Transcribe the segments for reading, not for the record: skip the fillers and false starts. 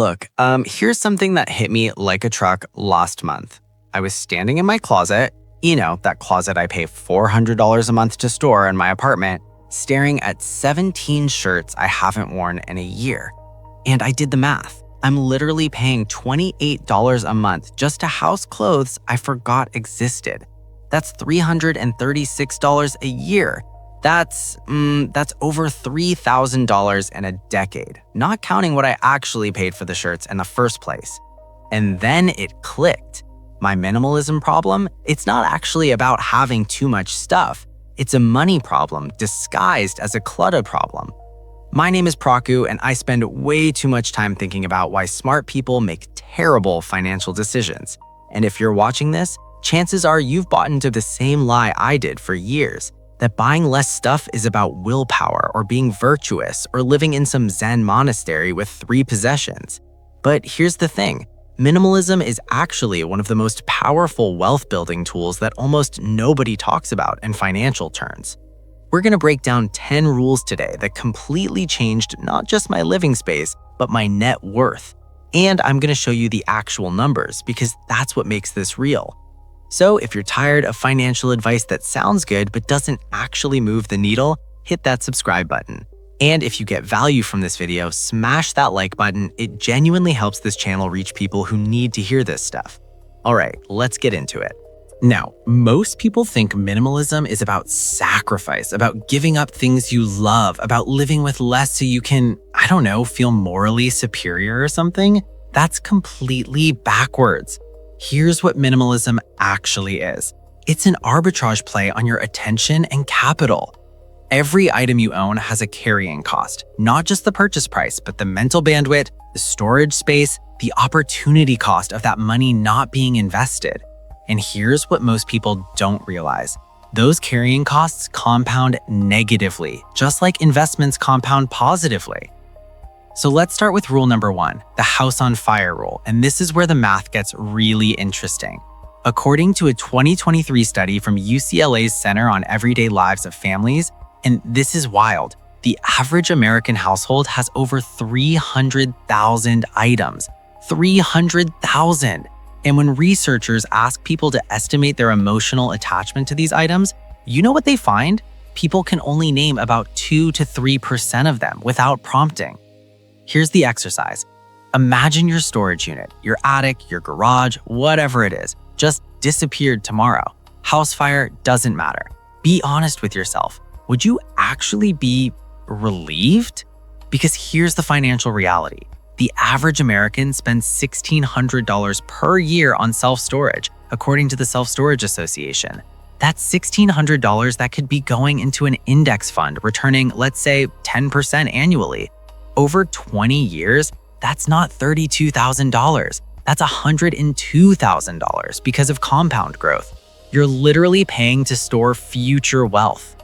Look, here's something that hit me like a truck last month. I was standing in my closet, that closet I pay $400 a month to store in my apartment, staring at 17 shirts I haven't worn in a year. And I did the math. I'm literally paying $28 a month just to house clothes I forgot existed. That's $336 a year. That's over $3,000 in a decade, not counting what I actually paid for the shirts in the first place. And then it clicked. My minimalism problem, it's not actually about having too much stuff. It's a money problem disguised as a clutter problem. My name is Praku, and I spend way too much time thinking about why smart people make terrible financial decisions. And if you're watching this, chances are you've bought into the same lie I did for years, that buying less stuff is about willpower or being virtuous or living in some Zen monastery with 3 possessions. But here's the thing. Minimalism is actually one of the most powerful wealth-building tools that almost nobody talks about in financial terms. We're going to break down 10 rules today that completely changed not just my living space, but my net worth. And I'm going to show you the actual numbers because that's what makes this real. So if you're tired of financial advice that sounds good but doesn't actually move the needle, hit that subscribe button. And if you get value from this video, smash that like button. It genuinely helps this channel reach people who need to hear this stuff. All right, let's get into it. Now, most people think minimalism is about sacrifice, about giving up things you love, about living with less so you can, feel morally superior or something. That's completely backwards. Here's what minimalism actually is. It's an arbitrage play on your attention and capital. Every item you own has a carrying cost, not just the purchase price, but the mental bandwidth, the storage space, the opportunity cost of that money not being invested. And here's what most people don't realize. Those carrying costs compound negatively, just like investments compound positively. So let's start with rule number 1, the house on fire rule, and this is where the math gets really interesting. According to a 2023 study from UCLA's Center on Everyday Lives of Families, and this is wild, the average American household has over 300,000 items. 300,000! And when researchers ask people to estimate their emotional attachment to these items, you know what they find? People can only name about 2 to 3% of them without prompting. Here's the exercise. Imagine your storage unit, your attic, your garage, whatever it is, just disappeared tomorrow. House fire doesn't matter. Be honest with yourself. Would you actually be relieved? Because here's the financial reality. The average American spends $1,600 per year on self-storage, according to the Self-Storage Association. That's $1,600 that could be going into an index fund, returning, let's say, 10% annually. Over 20 years, that's not $32,000. That's $102,000 because of compound growth. You're literally paying to store future wealth.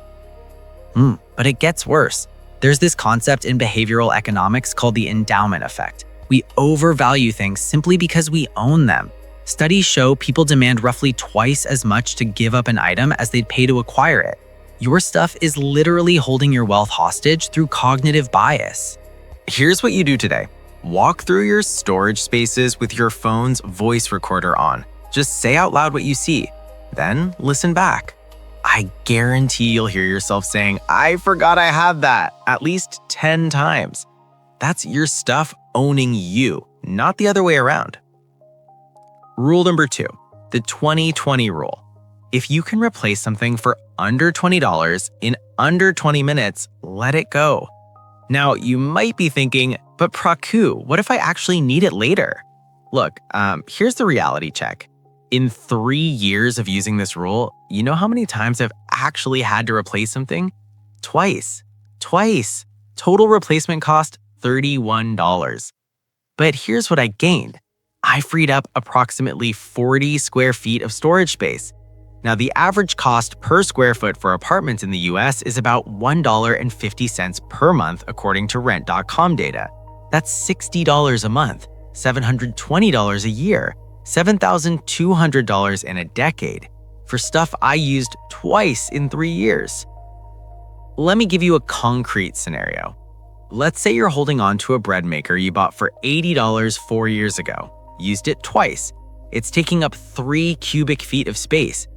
But it gets worse. There's this concept in behavioral economics called the endowment effect. We overvalue things simply because we own them. Studies show people demand roughly twice as much to give up an item as they'd pay to acquire it. Your stuff is literally holding your wealth hostage through cognitive bias. Here's what you do today. Walk through your storage spaces with your phone's voice recorder on. Just say out loud what you see. Then listen back. I guarantee you'll hear yourself saying, "I forgot I had that," at least 10 times. That's your stuff owning you, not the other way around. Rule number 2, the 20-20 rule. If you can replace something for under $20 in under 20 minutes, let it go. Now, you might be thinking, but Praku, what if I actually need it later? Look, here's the reality check. In 3 years of using this rule, you know how many times I've actually had to replace something? Twice. Total replacement cost, $31. But here's what I gained. I freed up approximately 40 square feet of storage space. Now, the average cost per square foot for apartments in the US is about $1.50 per month, according to rent.com data. That's $60 a month, $720 a year, $7,200 in a decade, for stuff I used twice in 3 years. Let me give you a concrete scenario. Let's say you're holding on to a bread maker you bought for $80 4 years ago. Used it twice. It's taking up 3 cubic feet of space.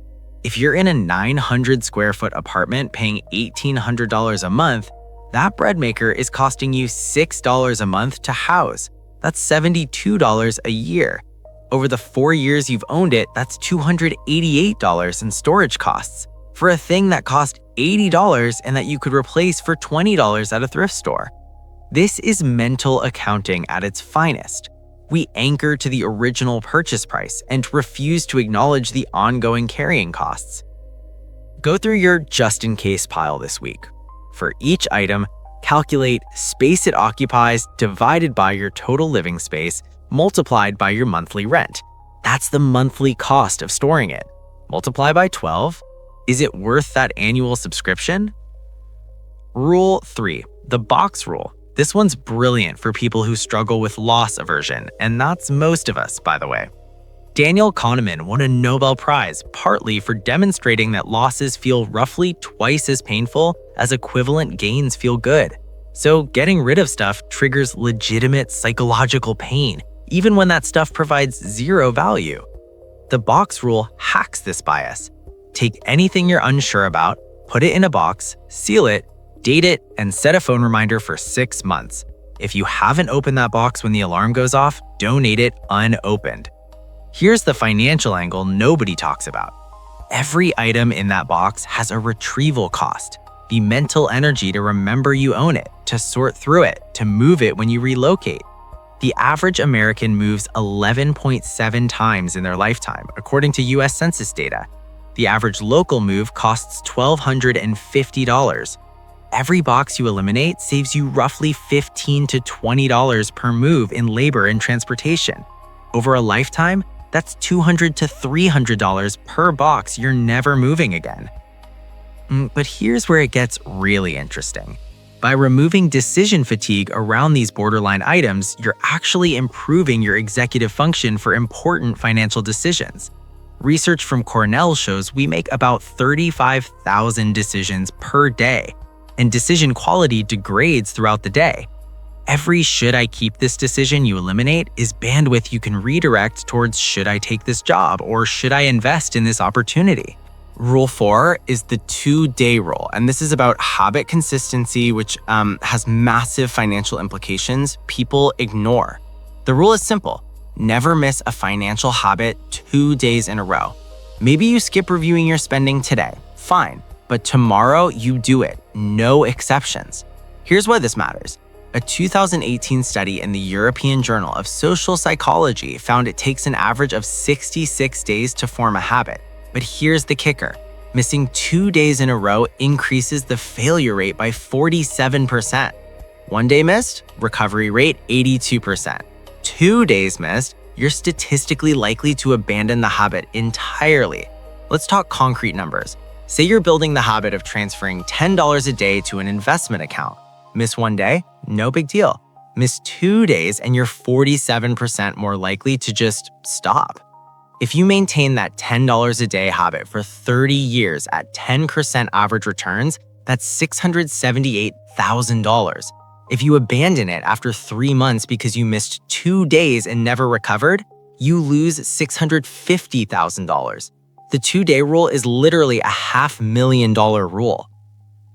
If you're in a 900 square foot apartment paying $1,800 a month, that bread maker is costing you $6 a month to house. That's $72 a year. Over the 4 years you've owned it, that's $288 in storage costs for a thing that cost $80 and that you could replace for $20 at a thrift store. This is mental accounting at its finest. We anchor to the original purchase price and refuse to acknowledge the ongoing carrying costs. Go through your just-in-case pile this week. For each item, calculate space it occupies divided by your total living space multiplied by your monthly rent. That's the monthly cost of storing it. Multiply by 12. Is it worth that annual subscription? Rule 3, the box rule. This one's brilliant for people who struggle with loss aversion, and that's most of us, by the way. Daniel Kahneman won a Nobel Prize partly for demonstrating that losses feel roughly twice as painful as equivalent gains feel good. So getting rid of stuff triggers legitimate psychological pain, even when that stuff provides zero value. The box rule hacks this bias. Take anything you're unsure about, put it in a box, seal it, date it, and set a phone reminder for 6 months. If you haven't opened that box when the alarm goes off, donate it unopened. Here's the financial angle nobody talks about. Every item in that box has a retrieval cost. The mental energy to remember you own it, to sort through it, to move it when you relocate. The average American moves 11.7 times in their lifetime, according to US Census data. The average local move costs $1,250. Every box you eliminate saves you roughly $15 to $20 per move in labor and transportation. Over a lifetime, that's $200 to $300 per box you're never moving again. But here's where it gets really interesting. By removing decision fatigue around these borderline items, you're actually improving your executive function for important financial decisions. Research from Cornell shows we make about 35,000 decisions per day, and decision quality degrades throughout the day. Every should I keep this decision you eliminate is bandwidth you can redirect towards should I take this job or should I invest in this opportunity. Rule 4 is the 2-day rule, and this is about habit consistency, which has massive financial implications people ignore. The rule is simple. Never miss a financial habit 2 days in a row. Maybe you skip reviewing your spending today. Fine. But tomorrow you do it. No exceptions. Here's why this matters. A 2018 study in the European Journal of Social Psychology found it takes an average of 66 days to form a habit. But here's the kicker. Missing 2 days in a row increases the failure rate by 47%. 1 day missed, recovery rate 82%. 2 days missed, you're statistically likely to abandon the habit entirely. Let's talk concrete numbers. Say you're building the habit of transferring $10 a day to an investment account. Miss 1 day? No big deal. Miss 2 days and you're 47% more likely to just stop. If you maintain that $10 a day habit for 30 years at 10% average returns, that's $678,000. If you abandon it after 3 months because you missed 2 days and never recovered, you lose $650,000. The 2-day rule is literally a $500,000 rule.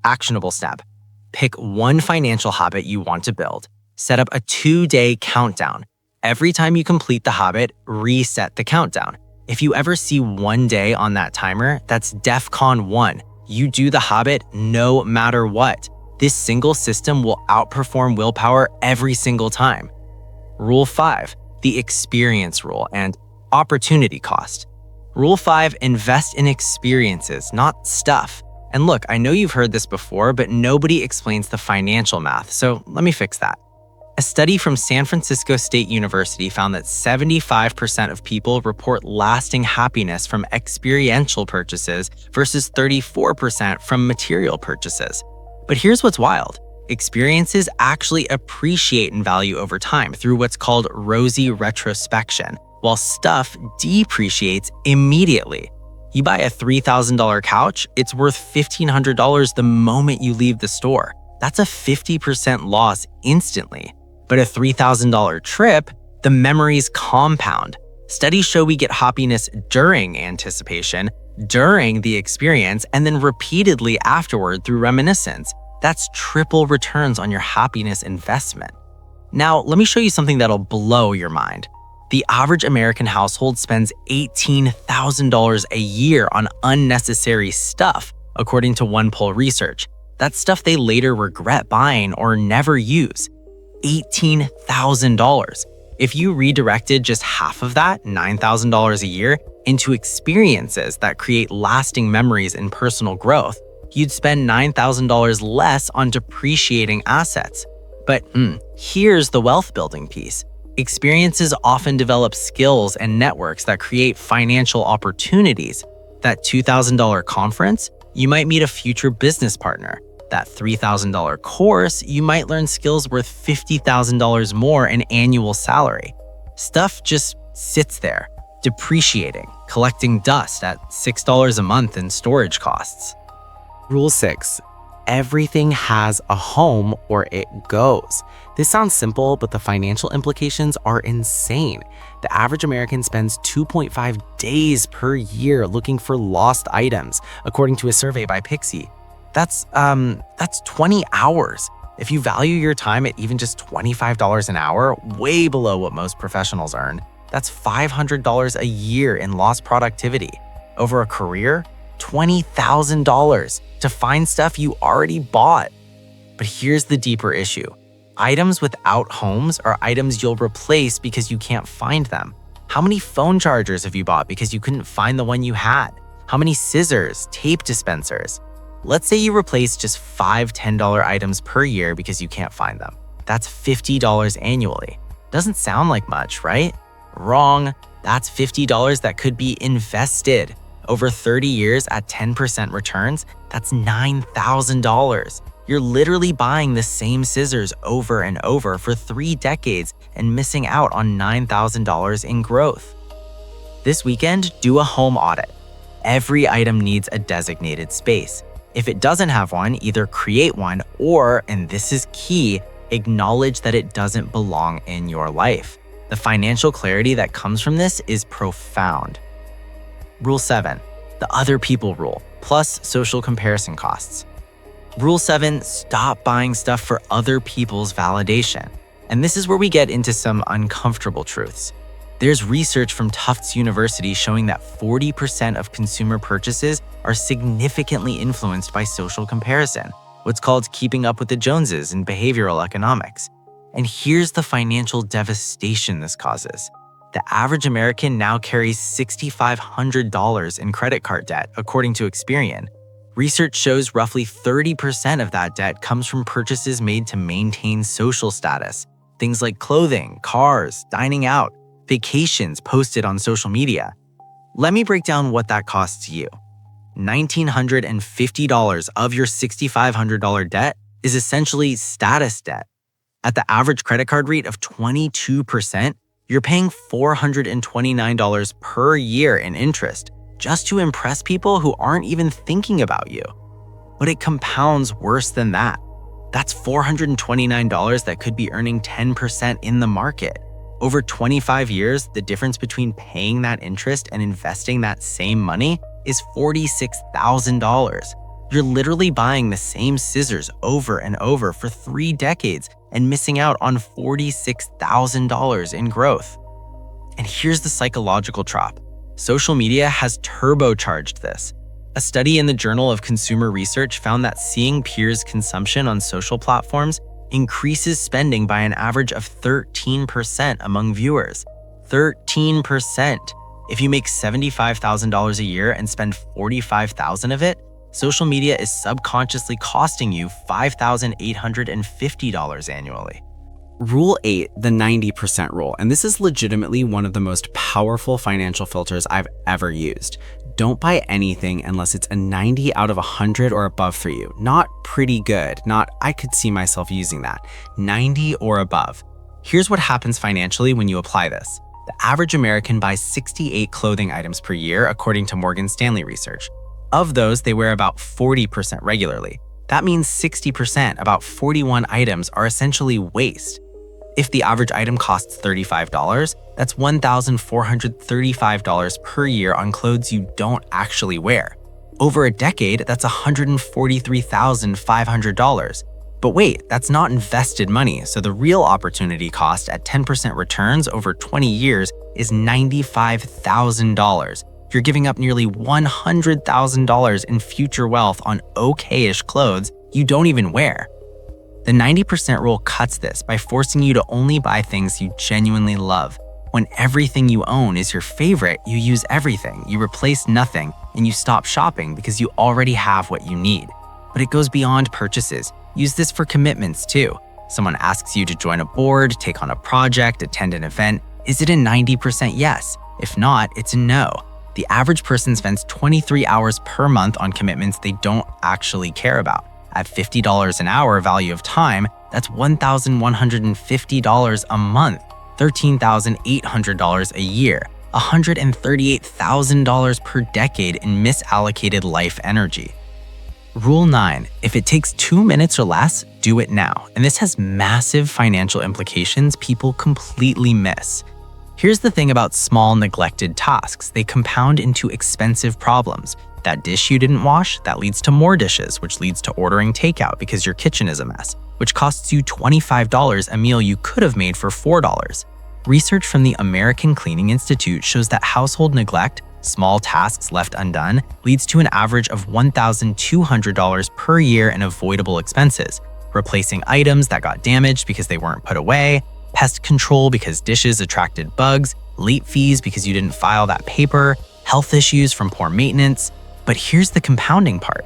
Actionable step. Pick one financial habit you want to build. Set up a 2-day countdown. Every time you complete the habit, reset the countdown. If you ever see 1 day on that timer, that's DEFCON 1. You do the habit no matter what. This single system will outperform willpower every single time. Rule 5, the experience rule and opportunity cost. Rule 5, invest in experiences, not stuff. And look, I know you've heard this before, but nobody explains the financial math, so let me fix that. A study from San Francisco State University found that 75% of people report lasting happiness from experiential purchases versus 34% from material purchases. But here's what's wild. Experiences actually appreciate in value over time through what's called rosy retrospection, while stuff depreciates immediately. You buy a $3,000 couch, it's worth $1,500 the moment you leave the store. That's a 50% loss instantly. But a $3,000 trip, the memories compound. Studies show we get happiness during anticipation, during the experience, and then repeatedly afterward through reminiscence. That's triple returns on your happiness investment. Now, let me show you something that'll blow your mind. The average American household spends $18,000 a year on unnecessary stuff, according to one poll research. That's stuff they later regret buying or never use. $18,000. If you redirected just half of that, $9,000 a year, into experiences that create lasting memories and personal growth, you'd spend $9,000 less on depreciating assets. But here's the wealth building piece. Experiences often develop skills and networks that create financial opportunities. That $2,000 conference, you might meet a future business partner. That $3,000 course, you might learn skills worth $50,000 more in annual salary. Stuff just sits there, depreciating, collecting dust at $6 a month in storage costs. Rule 6. Everything has a home or it goes. This sounds simple, but the financial implications are insane. The average American spends 2.5 days per year looking for lost items, according to a survey by Pixie. That's 20 hours. If you value your time at even just $25 an hour, way below what most professionals earn, that's $500 a year in lost productivity. Over a career, $20,000 to find stuff you already bought. But here's the deeper issue. Items without homes are items you'll replace because you can't find them. How many phone chargers have you bought because you couldn't find the one you had? How many scissors, tape dispensers? Let's say you replace just 5 $10 items per year because you can't find them. That's $50 annually. Doesn't sound like much, right? Wrong. That's $50 that could be invested. Over 30 years at 10% returns, that's $9,000. You're literally buying the same scissors over and over for 3 decades and missing out on $9,000 in growth. This weekend, do a home audit. Every item needs a designated space. If it doesn't have one, either create one or, and this is key, acknowledge that it doesn't belong in your life. The financial clarity that comes from this is profound. Rule 7, the other people rule, plus social comparison costs. Rule 7, stop buying stuff for other people's validation. And this is where we get into some uncomfortable truths. There's research from Tufts University showing that 40% of consumer purchases are significantly influenced by social comparison, what's called keeping up with the Joneses in behavioral economics. And here's the financial devastation this causes. The average American now carries $6,500 in credit card debt, according to Experian. Research shows roughly 30% of that debt comes from purchases made to maintain social status. Things like clothing, cars, dining out, vacations posted on social media. Let me break down what that costs you. $1,950 of your $6,500 debt is essentially status debt. At the average credit card rate of 22%, you're paying $429 per year in interest just to impress people who aren't even thinking about you. But it compounds worse than that. That's $429 that could be earning 10% in the market. Over 25 years, the difference between paying that interest and investing that same money is $46,000. You're literally buying the same scissors over and over for 3 decades and missing out on $46,000 in growth. And here's the psychological trap. Social media has turbocharged this. A study in the Journal of Consumer Research found that seeing peers' consumption on social platforms increases spending by an average of 13% among viewers. 13%. If you make $75,000 a year and spend $45,000 of it, social media is subconsciously costing you $5,850 annually. Rule 8, the 90% rule, and this is legitimately one of the most powerful financial filters I've ever used. Don't buy anything unless it's a 90 out of 100 or above for you. Not pretty good, not I could see myself using that. 90 or above. Here's what happens financially when you apply this. The average American buys 68 clothing items per year, according to Morgan Stanley research. Of those, they wear about 40% regularly. That means 60%, about 41 items, are essentially waste. If the average item costs $35, that's $1,435 per year on clothes you don't actually wear. Over a decade, that's $143,500. But wait, that's not invested money, so the real opportunity cost at 10% returns over 20 years is $95,000. You're giving up nearly $100,000 in future wealth on okay-ish clothes you don't even wear. The 90% rule cuts this by forcing you to only buy things you genuinely love. When everything you own is your favorite, you use everything, you replace nothing, and you stop shopping because you already have what you need. But it goes beyond purchases. Use this for commitments too. Someone asks you to join a board, take on a project, attend an event. Is it a 90% yes? If not, it's a no. The average person spends 23 hours per month on commitments they don't actually care about. At $50 an hour value of time, that's $1,150 a month, $13,800 a year, $138,000 per decade in misallocated life energy. Rule 9, if it takes 2 minutes or less, do it now. And this has massive financial implications people completely miss. Here's the thing about small neglected tasks. They compound into expensive problems. That dish you didn't wash, that leads to more dishes, which leads to ordering takeout because your kitchen is a mess, which costs you $25 a meal you could have made for $4. Research from the American Cleaning Institute shows that household neglect, small tasks left undone, leads to an average of $1,200 per year in avoidable expenses, replacing items that got damaged because they weren't put away, pest control because dishes attracted bugs, late fees because you didn't file that paper, health issues from poor maintenance. But here's the compounding part.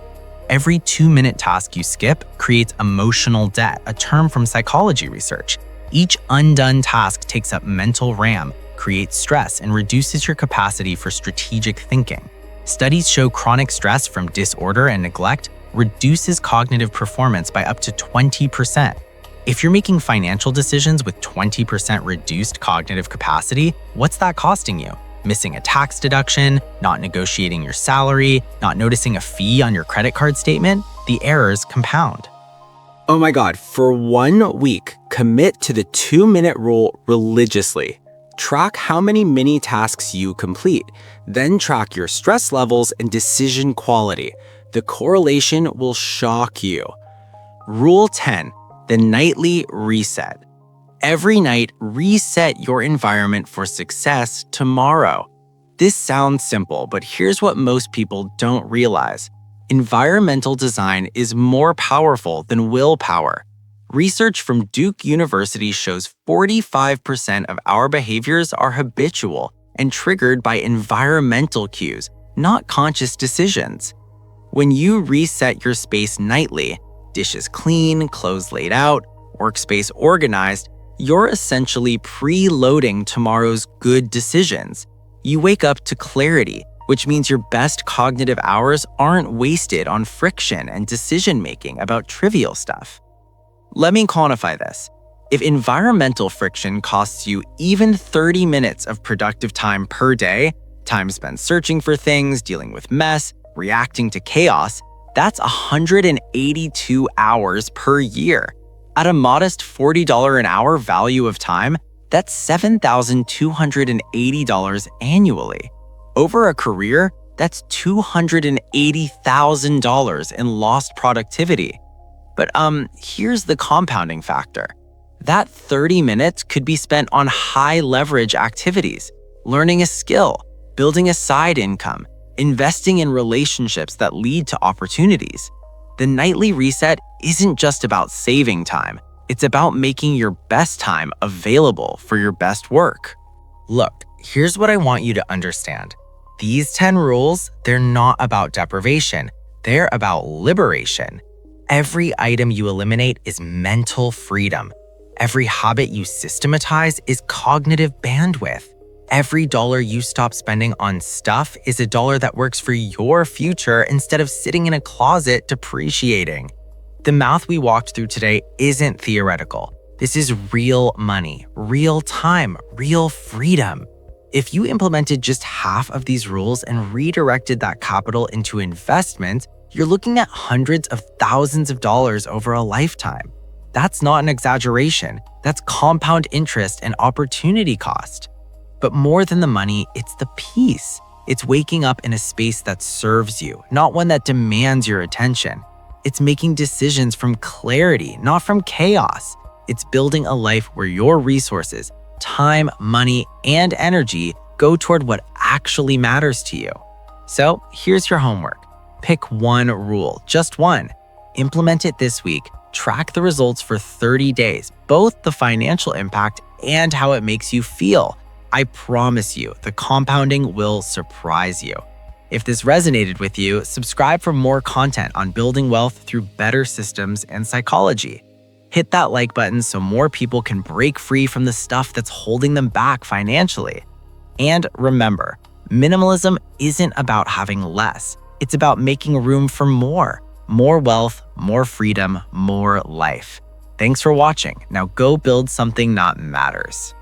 Every 2-minute task you skip creates emotional debt, a term from psychology research. Each undone task takes up mental RAM, creates stress, and reduces your capacity for strategic thinking. Studies show chronic stress from disorder and neglect reduces cognitive performance by up to 20%. If you're making financial decisions with 20% reduced cognitive capacity, what's that costing you? Missing a tax deduction, not negotiating your salary, not noticing a fee on your credit card statement? The errors compound. Oh my God, for 1 week, commit to the 2-minute rule religiously. Track how many mini tasks you complete, then track your stress levels and decision quality. The correlation will shock you. Rule 10, the nightly reset. Every night, reset your environment for success tomorrow. This sounds simple, but here's what most people don't realize. Environmental design is more powerful than willpower. Research from Duke University shows 45% of our behaviors are habitual and triggered by environmental cues, not conscious decisions. When you reset your space nightly, dishes clean, clothes laid out, workspace organized, you're essentially preloading tomorrow's good decisions. You wake up to clarity, which means your best cognitive hours aren't wasted on friction and decision-making about trivial stuff. Let me quantify this. If environmental friction costs you even 30 minutes of productive time per day, time spent searching for things, dealing with mess, reacting to chaos, that's 182 hours per year. At a modest $40 an hour value of time, that's $7,280 annually. Over a career, that's $280,000 in lost productivity. But here's the compounding factor. That 30 minutes could be spent on high-leverage activities, learning a skill, building a side income, investing in relationships that lead to opportunities. The nightly reset isn't just about saving time. It's about making your best time available for your best work. Look, here's what I want you to understand. These 10 rules, they're not about deprivation. They're about liberation. Every item you eliminate is mental freedom. Every habit you systematize is cognitive bandwidth. Every dollar you stop spending on stuff is a dollar that works for your future instead of sitting in a closet depreciating. The math we walked through today isn't theoretical. This is real money, real time, real freedom. If you implemented just half of these rules and redirected that capital into investments, you're looking at hundreds of thousands of dollars over a lifetime. That's not an exaggeration. That's compound interest and opportunity cost. But more than the money, it's the peace. It's waking up in a space that serves you, not one that demands your attention. It's making decisions from clarity, not from chaos. It's building a life where your resources, time, money, and energy go toward what actually matters to you. So here's your homework. Pick one rule, just one. Implement it this week. Track the results for 30 days, both the financial impact and how it makes you feel. I promise you, the compounding will surprise you. If this resonated with you, subscribe for more content on building wealth through better systems and psychology. Hit that like button so more people can break free from the stuff that's holding them back financially. And remember, minimalism isn't about having less. It's about making room for more. More wealth, more freedom, more life. Thanks for watching. Now go build something that matters.